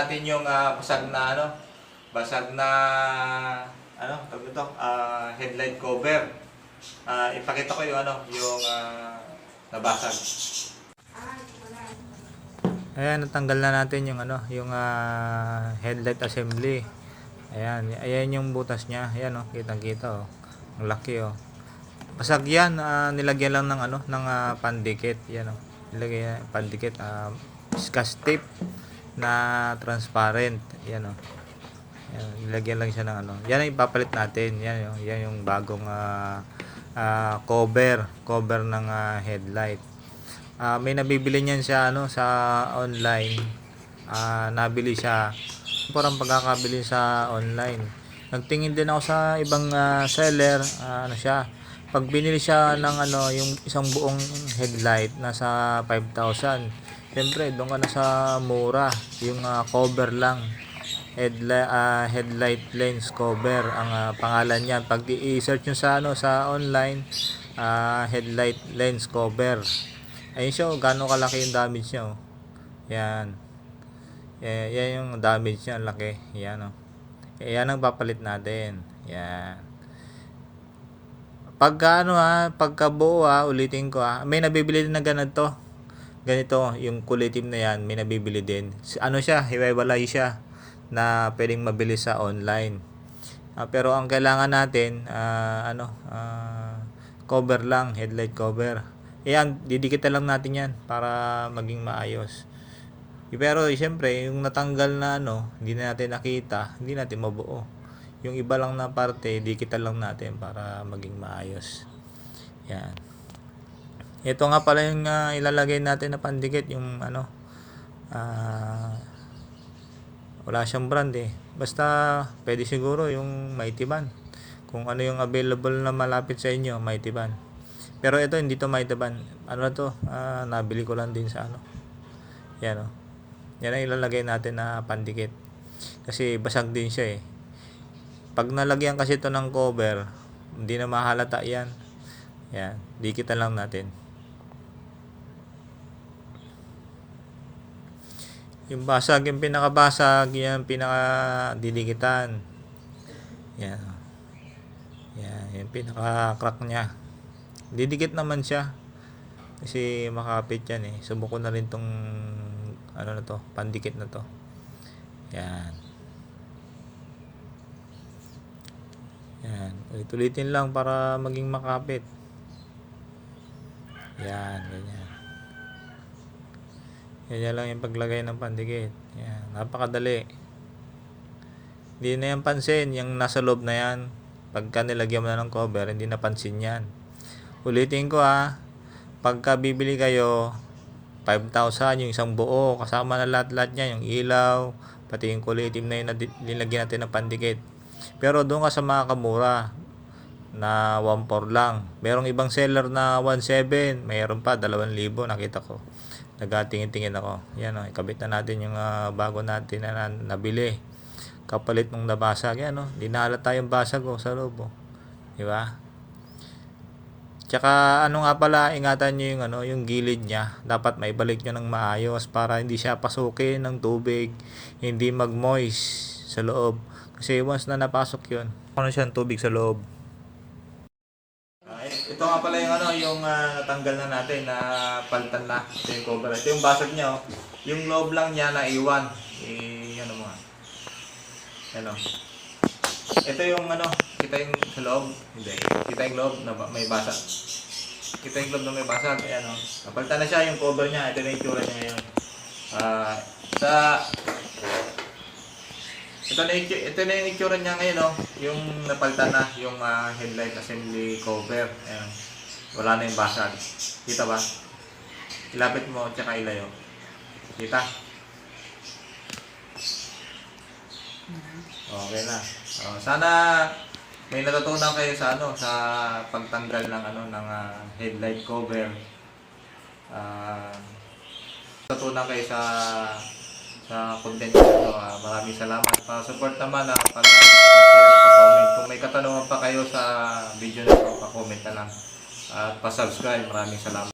natin yung basag na tawag ito, headlight cover. Ipakita ko yung nabasag. Ayan, natanggal na natin yung headlight assembly. Ayan yung butas niya. Ayan kitang-kita Ang laki Basag yan, nilagyan lang ng pandikit. Yan nilagyan pandikit, scotch tape na transparent. Yan Yan, nilagyan lang siya ng Yan ang ipapalit natin. Yan yung bagong cover ng headlight. May nabibili niyan sa online. Nabili siya. Parang pagkakabili sa online. Nagtingin din ako sa ibang seller, siya. Pag binili siya ng yung isang buong headlight nasa 5,000. Siyempre, doon ka na sa mura, yung cover lang. Headlight lens cover ang pangalan niyan. Pag i-search nyo sa online, headlight lens cover. Ayun siya, gaano kalaki yung damage niya Yan. Yan yung damage niya, laki. Yan yan ang papalit natin. Yan. Pagka buo ulitin ko may nabibili din na ganito. Ganito, yung kulay itim na yan, may nabibili din. Siya, hiwa-hiwalay siya na pwedeng mabili sa online. Pero ang kailangan natin, cover lang, headlight cover. Ayan, didikitan lang natin yan para maging maayos. Pero siyempre, yung natanggal na hindi na natin nakita, hindi natin mabuo. Yung iba lang na parte, dikitan lang natin para maging maayos. Yan. Ito nga pala yung ilalagay natin na pandikit, yung wala siyang brand Basta pwede siguro yung Mighty Band. Kung ano yung available na malapit sa inyo, Mighty Band. Pero ito hindi to Mighty Band. Nabili ko lang din sa Yan Yan ang ilalagay natin na pandikit. Kasi basag din siya Pag nalagyan kasi ito ng cover, hindi na mahalata yan. Yan, dikitan lang natin. Yung basag, yung pinakabasag, yan pinakadidikitan. Yan. Yan, yung pinaka-crack niya. Didikit naman siya. Kasi makapit yan Subok ko na rin tong pandikit na to. Yan. Yan. Ulit-ulitin lang para maging makapit. Yan, ganyan. Ganyan lang yung paglagay ng pandikit. Yan, napakadali. Hindi na yan pansin, yung nasa loob na yan. Pagka nilagyan mo na ng cover, hindi napansin yan. Ulitin ko pagka bibili kayo, 5,000 yung isang buo, kasama na lahat-lahat niya, yung ilaw, pati yung kulay itim na yun na nilagyan natin ng pandikit. Pero doon ka sa mga kamura na 1,400 lang. Merong ibang seller na 1,700, mayroon pa 2,000, nakita ko. Nagatingin-tingin ako. Yan ikabit na natin yung bago natin na nabili. Kapalit nung nabasag. Yan di nahalata yung basag sa loob Di ba? Tsaka nga pala, ingatan nyo yung gilid niya. Dapat maibalik nyo ng maayos para hindi siya pasukin ng tubig, hindi mag-moist sa loob. Kasi once na napasok yun, siyang tubig sa loob. Ito nga pala yung natanggal na natin, na palitan na. Ito yung cover. Ito yung basag niya Yung loob lang niya na iwan. Ito yung kita yung sa loob. Hindi. Kita yung loob na may basag. Kita yung loob na may basag. Ayan napalitan na siya yung cover niya. Ito na yung itsura niya ngayon. Ito na yung itsura niya ngayon yung napalitan na yung headlight assembly cover. Ayan. Wala na yung basag. Kita ba? Ilapit mo tsaka ilayo. Kita? Okay na. Sana may natutunan kayo sa pagtanggal ng headlight cover. Natutunan kayo sa content nito. Maraming salamat. Pa-support naman pa-like, pa-share, pa-comment. Kung may katanungan pa kayo sa video na ito, pa-comment na lang. At pa-subscribe. Maraming salamat.